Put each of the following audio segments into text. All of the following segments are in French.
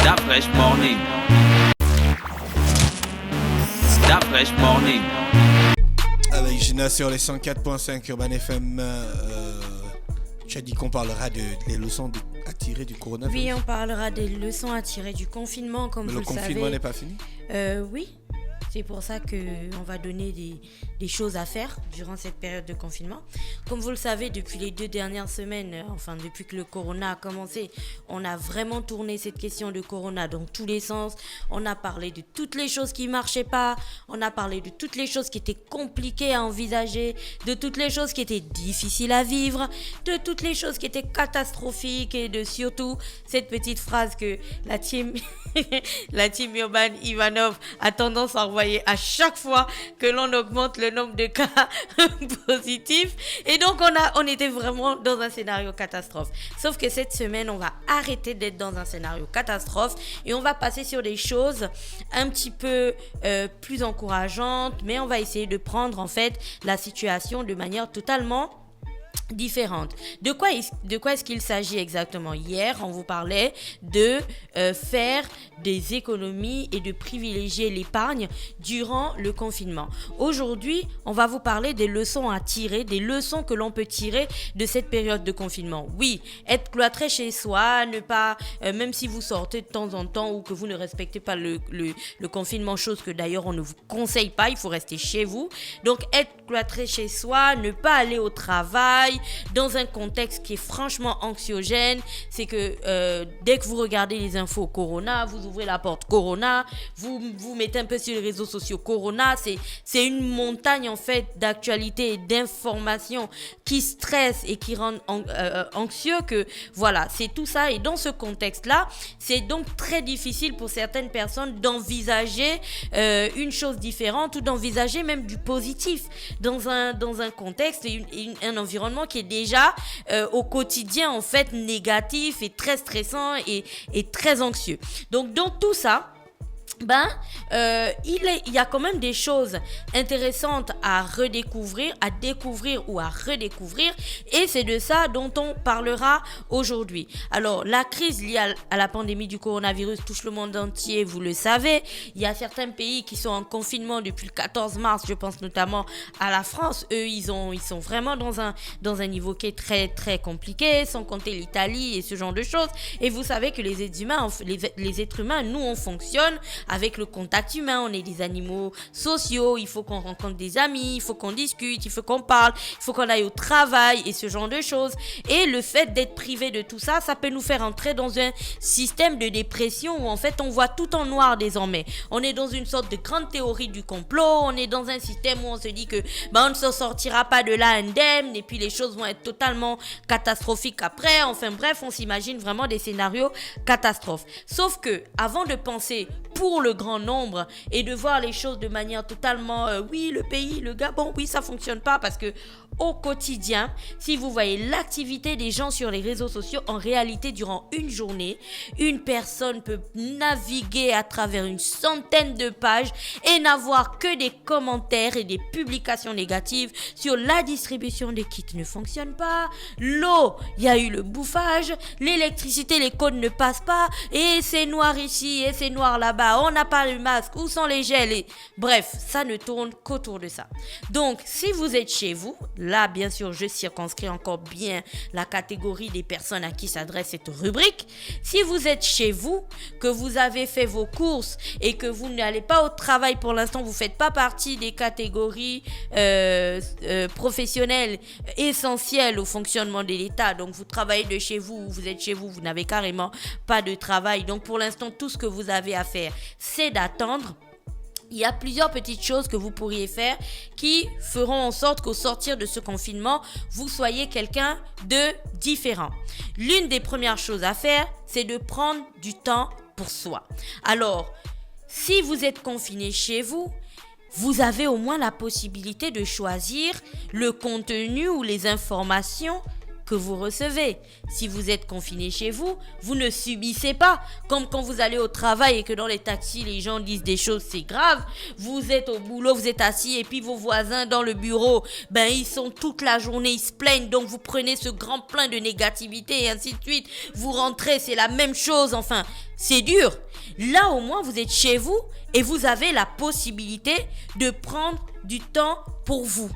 That fresh morning. That fresh morning. Avec Gina sur les 104.5 Urban FM, tu as dit qu'on parlera des leçons à tirer du coronavirus. Oui, on parlera des leçons à tirer du confinement, comme vous le savez. Le confinement n'est pas fini ? Oui. C'est pour ça qu'on va donner des choses à faire durant cette période de confinement. Comme vous le savez, depuis les 2 dernières semaines, depuis que le corona a commencé, on a vraiment tourné cette question de corona dans tous les sens. On a parlé de toutes les choses qui ne marchaient pas. On a parlé de toutes les choses qui étaient compliquées à envisager, de toutes les choses qui étaient difficiles à vivre, de toutes les choses qui étaient catastrophiques et de surtout cette petite phrase que la team Urban Ivanov a tendance à envoyer à chaque fois que l'on augmente le nombre de cas positifs. Et donc, on était vraiment dans un scénario catastrophe. Sauf que cette semaine, on va arrêter d'être dans un scénario catastrophe et on va passer sur des choses un petit peu plus encourageantes, mais on va essayer de prendre en fait la situation de manière totalement différente. De quoi est-ce qu'il s'agit exactement ? Hier, on vous parlait de faire des économies et de privilégier l'épargne durant le confinement. Aujourd'hui, on va vous parler des leçons à tirer, des leçons que l'on peut tirer de cette période de confinement. Oui, être cloîtré chez soi, ne pas, même si vous sortez de temps en temps ou que vous ne respectez pas le confinement, chose que d'ailleurs on ne vous conseille pas, il faut rester chez vous. Donc, être cloîtré chez soi, ne pas aller au travail, dans un contexte qui est franchement anxiogène, c'est que dès que vous regardez les infos Corona, vous ouvrez la porte Corona, vous mettez un peu sur les réseaux sociaux Corona, c'est une montagne en fait d'actualité et d'informations qui stressent et qui rendent anxieux que voilà, c'est tout ça. Et dans ce contexte-là, c'est donc très difficile pour certaines personnes d'envisager une chose différente ou d'envisager même du positif dans un contexte et un environnement qui est déjà au quotidien en fait négatif et très stressant et très anxieux. Donc dans tout ça, il y a quand même des choses intéressantes à redécouvrir, à découvrir ou à redécouvrir, et c'est de ça dont on parlera aujourd'hui. Alors, la crise liée à la pandémie du coronavirus touche le monde entier, vous le savez. Il y a certains pays qui sont en confinement depuis le 14 mars, je pense notamment à la France. Eux, ils sont vraiment dans un niveau qui est très, très compliqué, sans compter l'Italie et ce genre de choses. Et vous savez que les êtres humains, nous, on fonctionne avec le contact humain, on est des animaux sociaux, il faut qu'on rencontre des amis, il faut qu'on discute, il faut qu'on parle, il faut qu'on aille au travail et ce genre de choses. Et le fait d'être privé de tout ça, ça peut nous faire entrer dans un système de dépression où en fait on voit tout en noir désormais. On est dans une sorte de grande théorie du complot, on est dans un système où on se dit que on ne s'en sortira pas de là indemne et puis les choses vont être totalement catastrophiques après. Enfin bref, on s'imagine vraiment des scénarios catastrophes. Sauf que avant de penser pour le grand nombre et de voir les choses de manière totalement oui, le pays, le Gabon, oui, ça fonctionne pas parce que au quotidien, si vous voyez l'activité des gens sur les réseaux sociaux, en réalité, durant une journée, une personne peut naviguer à travers une centaine de pages et n'avoir que des commentaires et des publications négatives sur la distribution des kits ne fonctionne pas, l'eau, il y a eu le bouffage, l'électricité, les codes ne passent pas, et c'est noir ici, et c'est noir là-bas, on n'a pas le masque, où sont les gels, et... Bref, ça ne tourne qu'autour de ça. Donc, si vous êtes chez vous, là, bien sûr, je circonscris encore bien la catégorie des personnes à qui s'adresse cette rubrique. Si vous êtes chez vous, que vous avez fait vos courses et que vous n'allez pas au travail pour l'instant, vous ne faites pas partie des catégories professionnelles essentielles au fonctionnement de l'État. Donc, vous travaillez de chez vous, vous êtes chez vous, vous n'avez carrément pas de travail. Donc, pour l'instant, tout ce que vous avez à faire, c'est d'attendre. Il y a plusieurs petites choses que vous pourriez faire qui feront en sorte qu'au sortir de ce confinement, vous soyez quelqu'un de différent. L'une des premières choses à faire, c'est de prendre du temps pour soi. Alors, si vous êtes confiné chez vous, vous avez au moins la possibilité de choisir le contenu ou les informations que vous recevez. Si vous êtes confiné chez vous, vous ne subissez pas. Comme quand vous allez au travail et que dans les taxis, les gens disent des choses, c'est grave. Vous êtes au boulot, vous êtes assis et puis vos voisins dans le bureau, ils sont toute la journée, ils se plaignent. Donc vous prenez ce grand plein de négativité et ainsi de suite. Vous rentrez, c'est la même chose. Enfin, c'est dur. Là, au moins, vous êtes chez vous et vous avez la possibilité de prendre du temps pour vous.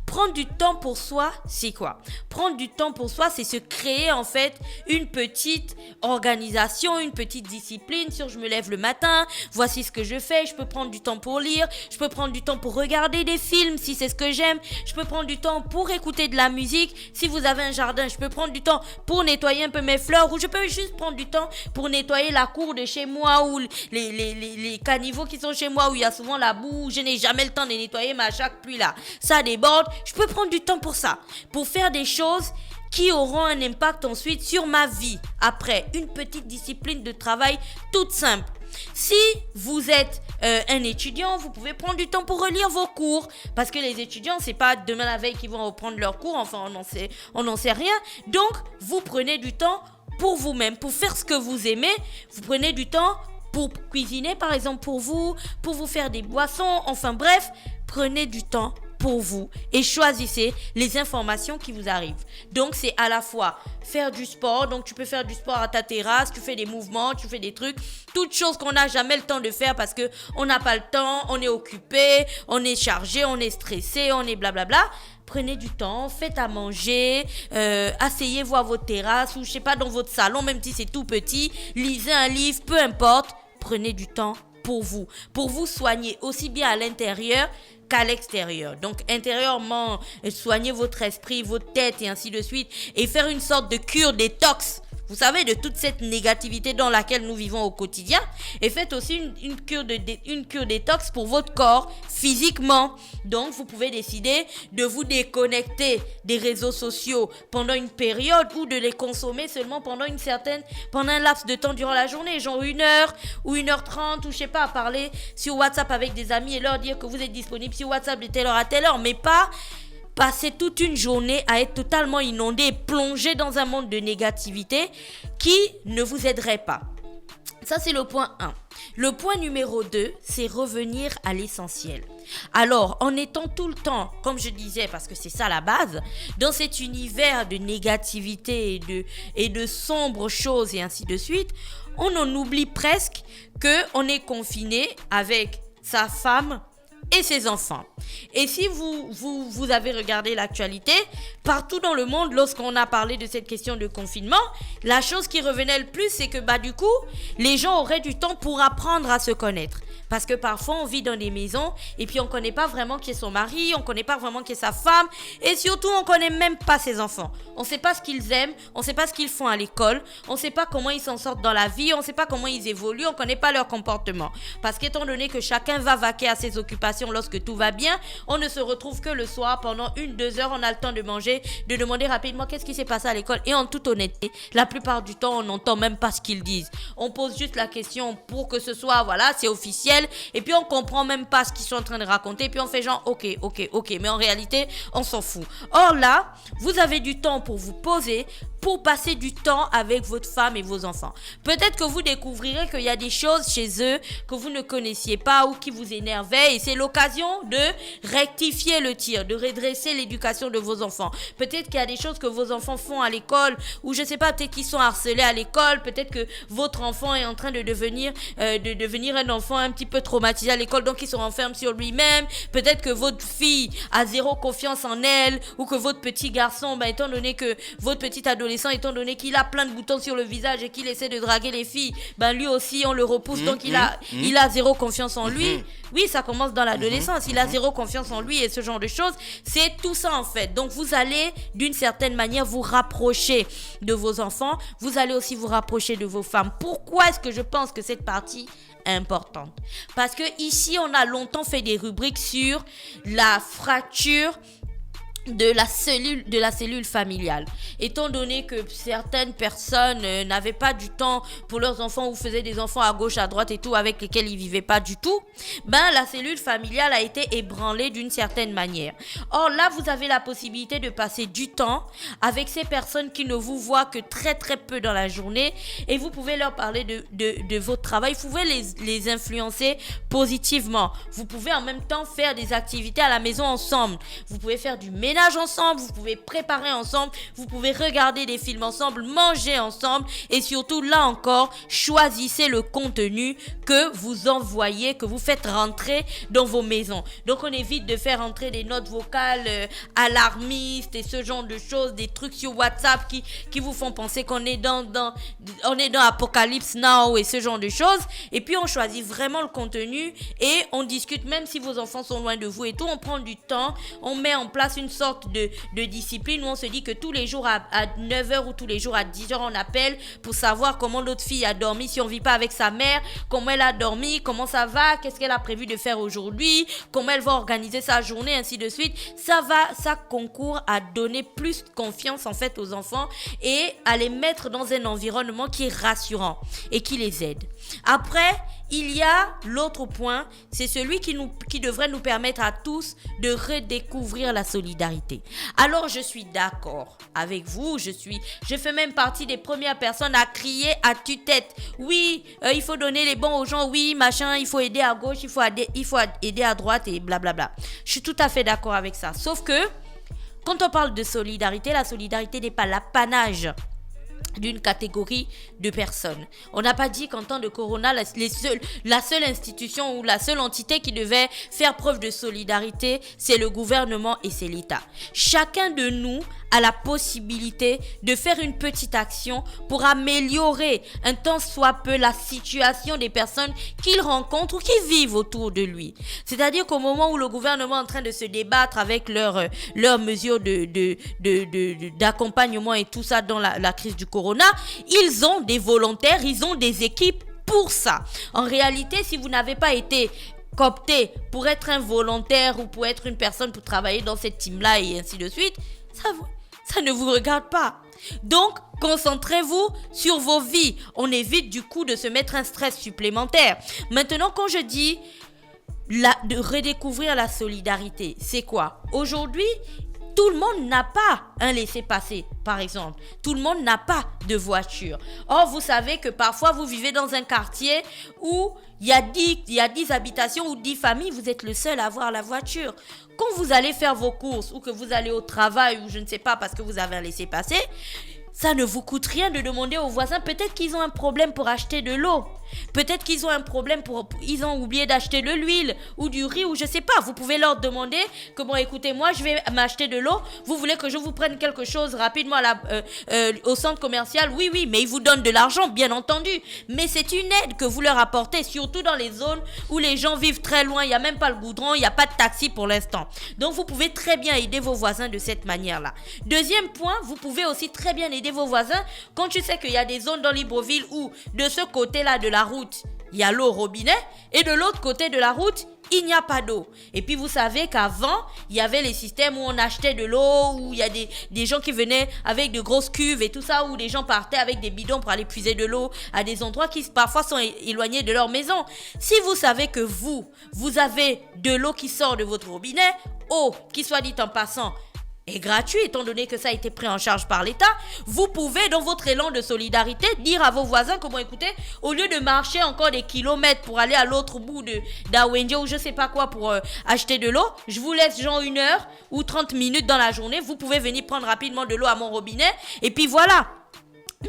Prendre du temps pour soi, c'est quoi? Prendre du temps pour soi, c'est se créer en fait une petite organisation, une petite discipline sur je me lève le matin, voici ce que je fais, je peux prendre du temps pour lire, je peux prendre du temps pour regarder des films si c'est ce que j'aime, je peux prendre du temps pour écouter de la musique, si vous avez un jardin, je peux prendre du temps pour nettoyer un peu mes fleurs ou je peux juste prendre du temps pour nettoyer la cour de chez moi ou les caniveaux qui sont chez moi où il y a souvent la boue, je n'ai jamais le temps de les nettoyer mais à chaque pluie là, ça déborde. Je peux prendre du temps pour ça, pour faire des choses qui auront un impact ensuite sur ma vie. Après, une petite discipline de travail toute simple. Si vous êtes un étudiant, vous pouvez prendre du temps pour relire vos cours. Parce que les étudiants, c'est pas demain la veille qu'ils vont reprendre leurs cours. Enfin, on n'en sait rien. Donc, vous prenez du temps pour vous-même, pour faire ce que vous aimez. Vous prenez du temps pour cuisiner, par exemple, pour vous faire des boissons. Enfin, bref, prenez du temps pour vous et choisissez les informations qui vous arrivent. Donc c'est à la fois faire du sport, donc tu peux faire du sport à ta terrasse, tu fais des mouvements, tu fais des trucs, toutes choses qu'on n'a jamais le temps de faire parce que on n'a pas le temps, on est occupé, on est chargé, on est stressé, on est blablabla. Prenez du temps, faites à manger, asseyez-vous à votre terrasse ou je sais pas dans votre salon, même si c'est tout petit, lisez un livre, peu importe, prenez du temps pour vous soigner aussi bien à l'intérieur qu'à l'extérieur. Donc intérieurement, soignez votre esprit, votre tête et ainsi de suite et faire une sorte de cure détox. Vous savez, de toute cette négativité dans laquelle nous vivons au quotidien. Et faites aussi une cure détox pour votre corps physiquement. Donc, vous pouvez décider de vous déconnecter des réseaux sociaux pendant une période ou de les consommer seulement pendant un laps de temps durant la journée. Genre 1h ou 1h30 ou je sais pas, parler sur WhatsApp avec des amis et leur dire que vous êtes disponible sur WhatsApp de telle heure à telle heure. Mais pas passer toute une journée à être totalement inondé et plongé dans un monde de négativité qui ne vous aiderait pas. Ça, c'est le point 1. Le point numéro 2, c'est revenir à l'essentiel. Alors, en étant tout le temps, comme je disais, parce que c'est ça la base, dans cet univers de négativité et de sombres choses et ainsi de suite, on en oublie presque qu'on est confiné avec sa femme et ses enfants. Et si vous avez regardé l'actualité, partout dans le monde, lorsqu'on a parlé de cette question de confinement, la chose qui revenait le plus, c'est que du coup, les gens auraient du temps pour apprendre à se connaître. Parce que parfois, on vit dans des maisons et puis on ne connaît pas vraiment qui est son mari, on ne connaît pas vraiment qui est sa femme et surtout, on ne connaît même pas ses enfants. On ne sait pas ce qu'ils aiment, on ne sait pas ce qu'ils font à l'école, on ne sait pas comment ils s'en sortent dans la vie, on ne sait pas comment ils évoluent, on ne connaît pas leur comportement. Parce qu'étant donné que chacun va vaquer à ses occupations lorsque tout va bien, on ne se retrouve que le soir pendant 1-2 heures, on a le temps de manger, de demander rapidement qu'est-ce qui s'est passé à l'école. Et en toute honnêteté, la plupart du temps, on n'entend même pas ce qu'ils disent. On pose juste la question pour que ce soit, voilà, c'est officiel. Et puis on comprend même pas ce qu'ils sont en train de raconter. Et puis on fait genre, ok. Mais en réalité, on s'en fout. Or là, vous avez du temps pour vous poser, pour passer du temps avec votre femme et vos enfants. Peut-être que vous découvrirez qu'il y a des choses chez eux que vous ne connaissiez pas ou qui vous énervaient. Et c'est l'occasion de rectifier le tir, de redresser l'éducation de vos enfants. Peut-être qu'il y a des choses que vos enfants font à l'école ou je sais pas, peut-être qu'ils sont harcelés à l'école. Peut-être que votre enfant est en train de devenir un enfant un petit peu traumatisé à l'école, donc il se renferme sur lui-même. Peut-être que votre fille a zéro confiance en elle ou que votre petit garçon, étant donné que votre petit adolescent, étant donné qu'il a plein de boutons sur le visage et qu'il essaie de draguer les filles, lui aussi on le repousse, donc il a zéro confiance en lui. Oui, ça commence dans l'adolescence. Il a zéro confiance en lui et ce genre de choses. C'est tout ça en fait. Donc vous allez d'une certaine manière vous rapprocher de vos enfants. Vous allez aussi vous rapprocher de vos femmes. Pourquoi est-ce que je pense que cette partie est importante? Parce que ici, on a longtemps fait des rubriques sur la fracture de la cellule familiale. Étant donné que certaines personnes n'avaient pas du temps pour leurs enfants ou faisaient des enfants à gauche, à droite et tout avec lesquels ils vivaient pas du tout, la cellule familiale a été ébranlée d'une certaine manière. Or là, vous avez la possibilité de passer du temps avec ces personnes qui ne vous voient que très très peu dans la journée et vous pouvez leur parler de votre travail. Vous pouvez les influencer positivement. Vous pouvez en même temps faire des activités à la maison ensemble. Vous pouvez faire du ménage ensemble, vous pouvez préparer ensemble, vous pouvez regarder des films ensemble, manger ensemble et surtout là encore, choisissez le contenu que vous envoyez, que vous faites rentrer dans vos maisons. Donc on évite de faire entrer des notes vocales alarmistes et ce genre de choses, des trucs sur WhatsApp qui vous font penser qu'on est dans Apocalypse Now et ce genre de choses. Et puis on choisit vraiment le contenu et on discute même si vos enfants sont loin de vous et tout, on prend du temps, on met en place une sorte de discipline où on se dit que tous les jours à 9h ou tous les jours à 10h on appelle pour savoir comment notre fille a dormi si on vit pas avec sa mère, comment elle a dormi, comment ça va, qu'est-ce qu'elle a prévu de faire aujourd'hui, comment elle va organiser sa journée, ainsi de suite. Ça concourt à donner plus de confiance en fait aux enfants et à les mettre dans un environnement qui est rassurant et qui les aide. Après, il y a l'autre point, c'est celui qui devrait nous permettre à tous de redécouvrir la solidarité. Alors, je suis d'accord avec vous, je fais même partie des premières personnes à crier à tue-tête. Oui, il faut donner les bons aux gens, oui, machin, il faut aider à gauche, il faut aider à droite et blablabla. Je suis tout à fait d'accord avec ça. Sauf que, quand on parle de solidarité, la solidarité n'est pas l'apanage d'une catégorie de personnes. On n'a pas dit qu'en temps de corona, la seule institution ou la seule entité qui devait faire preuve de solidarité, c'est le gouvernement et c'est l'État. Chacun de nous a la possibilité de faire une petite action pour améliorer un tant soit peu la situation des personnes qu'il rencontre ou qui vivent autour de lui. C'est-à-dire qu'au moment où le gouvernement est en train de se débattre avec leurs mesures d'accompagnement et tout ça dans la crise du corona, ils ont des volontaires, ils ont des équipes pour ça. En réalité, si vous n'avez pas été coopté pour être un volontaire ou pour être une personne pour travailler dans cette team-là et ainsi de suite, ça ne vous regarde pas. Donc, concentrez-vous sur vos vies. On évite du coup de se mettre un stress supplémentaire. Maintenant, quand je dis de redécouvrir la solidarité, c'est quoi? Aujourd'hui, tout le monde n'a pas un laissez-passer, par exemple. Tout le monde n'a pas de voiture. Or, vous savez que parfois, vous vivez dans un quartier où il y a 10 habitations ou 10 familles, vous êtes le seul à avoir la voiture. Quand vous allez faire vos courses ou que vous allez au travail ou je ne sais pas parce que vous avez un laissez-passer, ça ne vous coûte rien de demander aux voisins. Peut-être qu'ils ont un problème pour acheter de l'eau. Peut-être qu'ils ont un problème ils ont oublié d'acheter de l'huile ou du riz ou je sais pas. Vous pouvez leur demander que bon, écoutez, moi je vais m'acheter de l'eau. Vous voulez que je vous prenne quelque chose rapidement au centre commercial? Oui, mais ils vous donnent de l'argent, bien entendu. Mais c'est une aide que vous leur apportez, surtout dans les zones où les gens vivent très loin. Il n'y a même pas le goudron, il n'y a pas de taxi pour l'instant. Donc vous pouvez très bien aider vos voisins de cette manière-là. Deuxième point, vous pouvez aussi très bien aider vos voisins quand tu sais qu'il y a des zones dans Libreville où de ce côté-là de la route, il y a l'eau au robinet et de l'autre côté de la route, il n'y a pas d'eau. Et puis vous savez qu'avant, il y avait les systèmes où on achetait de l'eau, où il y a des gens qui venaient avec de grosses cuves et tout ça, où les gens partaient avec des bidons pour aller puiser de l'eau à des endroits qui parfois sont éloignés de leur maison. Si vous savez que vous avez de l'eau qui sort de votre robinet, eau qui soit dit en passant, est gratuit étant donné que ça a été pris en charge par l'État, vous pouvez dans votre élan de solidarité dire à vos voisins comment écoutez, au lieu de marcher encore des kilomètres pour aller à l'autre bout d'Awenje ou je sais pas quoi pour acheter de l'eau, je vous laisse genre 1 heure ou 30 minutes dans la journée, vous pouvez venir prendre rapidement de l'eau à mon robinet et puis voilà.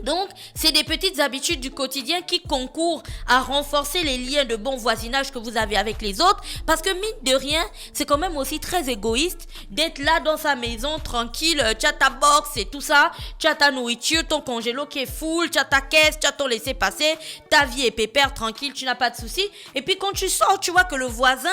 Donc, c'est des petites habitudes du quotidien qui concourent à renforcer les liens de bon voisinage que vous avez avec les autres. Parce que mine de rien, c'est quand même aussi très égoïste d'être là dans sa maison, tranquille, tu as ta box et tout ça, tu as ta nourriture, ton congélo qui est full, tu as ta caisse, tu as ton laissez-passer, ta vie est pépère, tranquille, tu n'as pas de soucis. Et puis quand tu sors, tu vois que le voisin,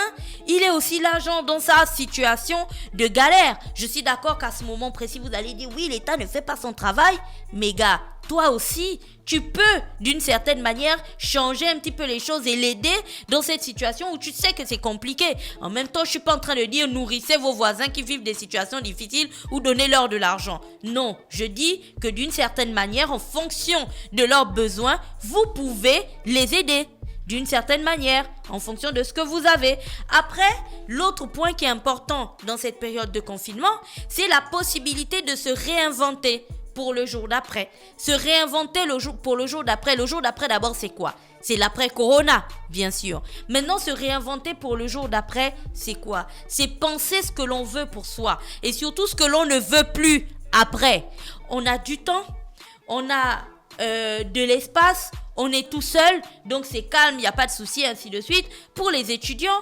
il est aussi là, genre, dans sa situation de galère. Je suis d'accord qu'à ce moment précis, vous allez dire, oui, l'État ne fait pas son travail, mais gars, toi aussi, tu peux, d'une certaine manière, changer un petit peu les choses et l'aider dans cette situation où tu sais que c'est compliqué. En même temps, je suis pas en train de dire nourrissez vos voisins qui vivent des situations difficiles ou donnez-leur de l'argent. Non, je dis que d'une certaine manière, en fonction de leurs besoins, vous pouvez les aider. D'une certaine manière, en fonction de ce que vous avez. Après, l'autre point qui est important dans cette période de confinement, c'est la possibilité de se réinventer pour le jour d'après. Se réinventer pour le jour d'après. Le jour d'après, d'abord, c'est quoi? C'est l'après-corona, bien sûr. Maintenant, se réinventer pour le jour d'après, c'est quoi? C'est penser ce que l'on veut pour soi. Et surtout, ce que l'on ne veut plus après. On a du temps, on a de l'espace, on est tout seul, donc c'est calme, il n'y a pas de souci, ainsi de suite. Pour les étudiants,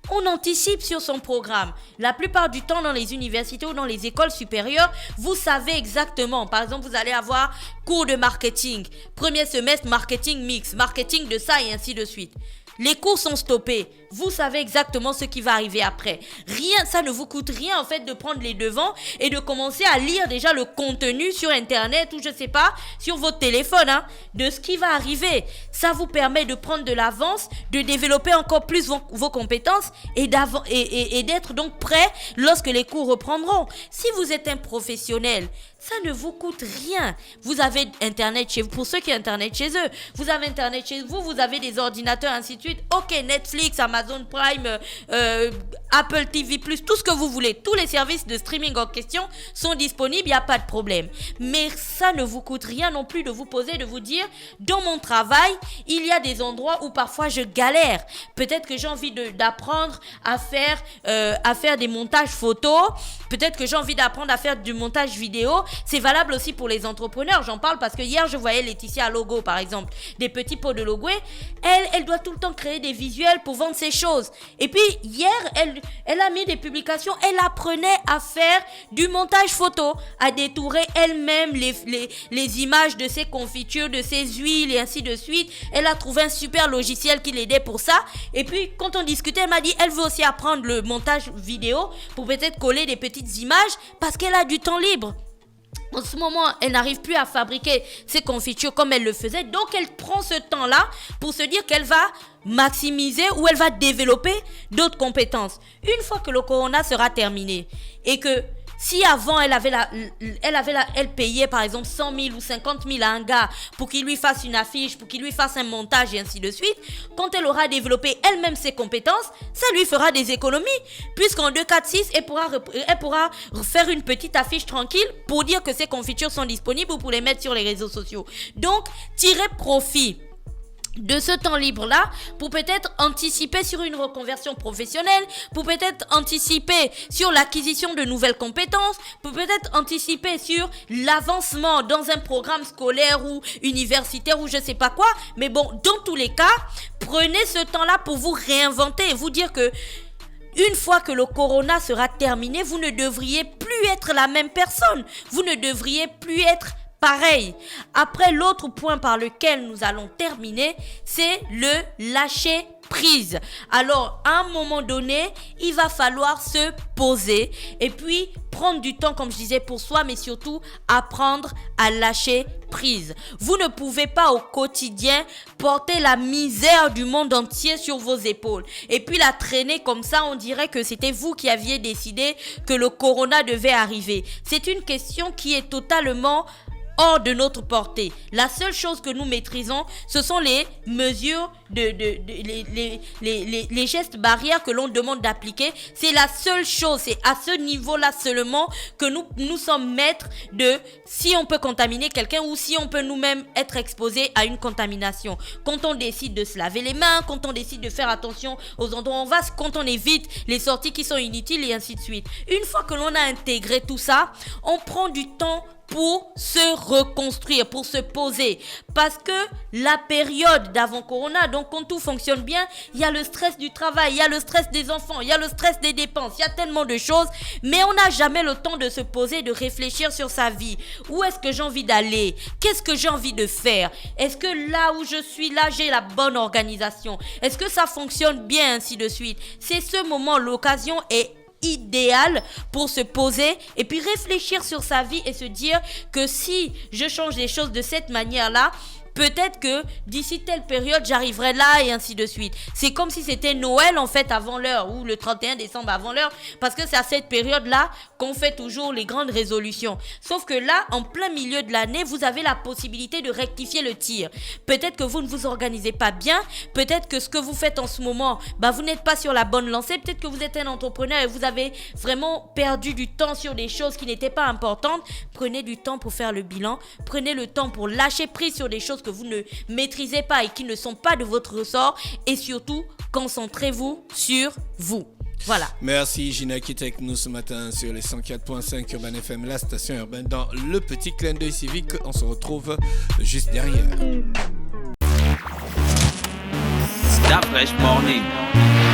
on anticipe sur son programme. La plupart du temps, dans les universités ou dans les écoles supérieures, vous savez exactement. Par exemple, vous allez avoir cours de marketing. Premier semestre, marketing mix, marketing de ça et ainsi de suite. Les cours sont stoppés. Vous savez exactement ce qui va arriver après. Rien, ça ne vous coûte rien en fait de prendre les devants et de commencer à lire déjà le contenu sur internet ou je sais pas, sur votre téléphone, de ce qui va arriver. Ça vous permet de prendre de l'avance, de développer encore plus vos compétences et d'être donc prêt lorsque les cours reprendront. Si vous êtes un professionnel, ça ne vous coûte rien. Vous avez Internet chez vous. Pour ceux qui ont Internet chez eux, vous avez Internet chez vous, vous avez des ordinateurs, ainsi de suite. Ok, Netflix, Amazon Prime, Apple TV+, tout ce que vous voulez. Tous les services de streaming en question sont disponibles, il n'y a pas de problème. Mais ça ne vous coûte rien non plus de vous poser, de vous dire, dans mon travail, il y a des endroits où parfois je galère. Peut-être que j'ai envie d'apprendre à faire des montages photos. Peut-être que j'ai envie d'apprendre à faire du montage vidéo. C'est valable aussi pour les entrepreneurs. J'en parle parce que hier, je voyais Laetitia Logo, par exemple, des petits pots de Logoué. Elle doit tout le temps créer des visuels pour vendre ses choses. Et puis, hier, elle a mis des publications. Elle apprenait à faire du montage photo, à détourer elle-même les images de ses confitures, de ses huiles et ainsi de suite. Elle a trouvé un super logiciel qui l'aidait pour ça. Et puis, quand on discutait, elle m'a dit, elle veut aussi apprendre le montage vidéo pour peut-être coller des petites images parce qu'elle a du temps libre. En ce moment, elle n'arrive plus à fabriquer ses confitures comme elle le faisait. Donc, elle prend ce temps-là pour se dire qu'elle va maximiser ou elle va développer d'autres compétences. Une fois que le corona sera terminé et que si avant elle payait par exemple 100 000 ou 50 000 à un gars pour qu'il lui fasse une affiche, pour qu'il lui fasse un montage et ainsi de suite, quand elle aura développé elle-même ses compétences, ça lui fera des économies. Puisqu'en 2, 4, 6, elle pourra faire une petite affiche tranquille pour dire que ses confitures sont disponibles ou pour les mettre sur les réseaux sociaux. Donc, tirer profit de ce temps libre-là pour peut-être anticiper sur une reconversion professionnelle, pour peut-être anticiper sur l'acquisition de nouvelles compétences, pour peut-être anticiper sur l'avancement dans un programme scolaire ou universitaire ou je sais pas quoi. Mais bon, dans tous les cas, prenez ce temps-là pour vous réinventer et vous dire que une fois que le corona sera terminé, vous ne devriez plus être la même personne. Vous ne devriez plus être pareil. Après, l'autre point par lequel nous allons terminer, c'est le lâcher prise. Alors, à un moment donné, il va falloir se poser et puis prendre du temps, comme je disais, pour soi, mais surtout apprendre à lâcher prise. Vous ne pouvez pas au quotidien porter la misère du monde entier sur vos épaules et puis la traîner comme ça. On dirait que c'était vous qui aviez décidé que le corona devait arriver. C'est une question qui est totalement hors de notre portée. La seule chose que nous maîtrisons, ce sont les mesures, les gestes barrières que l'on demande d'appliquer. C'est la seule chose, c'est à ce niveau-là seulement que nous sommes maîtres de si on peut contaminer quelqu'un ou si on peut nous-mêmes être exposés à une contamination. Quand on décide de se laver les mains, quand on décide de faire attention aux endroits où on va, quand on évite les sorties qui sont inutiles et ainsi de suite. Une fois que l'on a intégré tout ça, on prend du temps pour se reconstruire, pour se poser. Parce que la période d'avant Corona, donc quand tout fonctionne bien, il y a le stress du travail, il y a le stress des enfants, il y a le stress des dépenses, il y a tellement de choses, mais on n'a jamais le temps de se poser, de réfléchir sur sa vie. Où est-ce que j'ai envie d'aller? Qu'est-ce que j'ai envie de faire? Est-ce que là où je suis, là, j'ai la bonne organisation? Est-ce que ça fonctionne bien, ainsi de suite? C'est ce moment, l'occasion est idéal pour se poser et puis réfléchir sur sa vie et se dire que si je change les choses de cette manière-là, peut-être que d'ici telle période, j'arriverai là et ainsi de suite. C'est comme si c'était Noël en fait avant l'heure ou le 31 décembre avant l'heure parce que c'est à cette période-là qu'on fait toujours les grandes résolutions. Sauf que là, en plein milieu de l'année, vous avez la possibilité de rectifier le tir. Peut-être que vous ne vous organisez pas bien, peut-être que ce que vous faites en ce moment, vous n'êtes pas sur la bonne lancée, peut-être que vous êtes un entrepreneur et vous avez vraiment perdu du temps sur des choses qui n'étaient pas importantes. Prenez du temps pour faire le bilan, prenez le temps pour lâcher prise sur des choses que vous ne maîtrisez pas et qui ne sont pas de votre ressort et surtout, concentrez-vous sur vous. Voilà. Merci Gina qui était avec nous ce matin sur les 104.5 Urban FM, la station urbaine dans le petit clin d'œil civique. On se retrouve juste derrière. Stop Fresh Morning.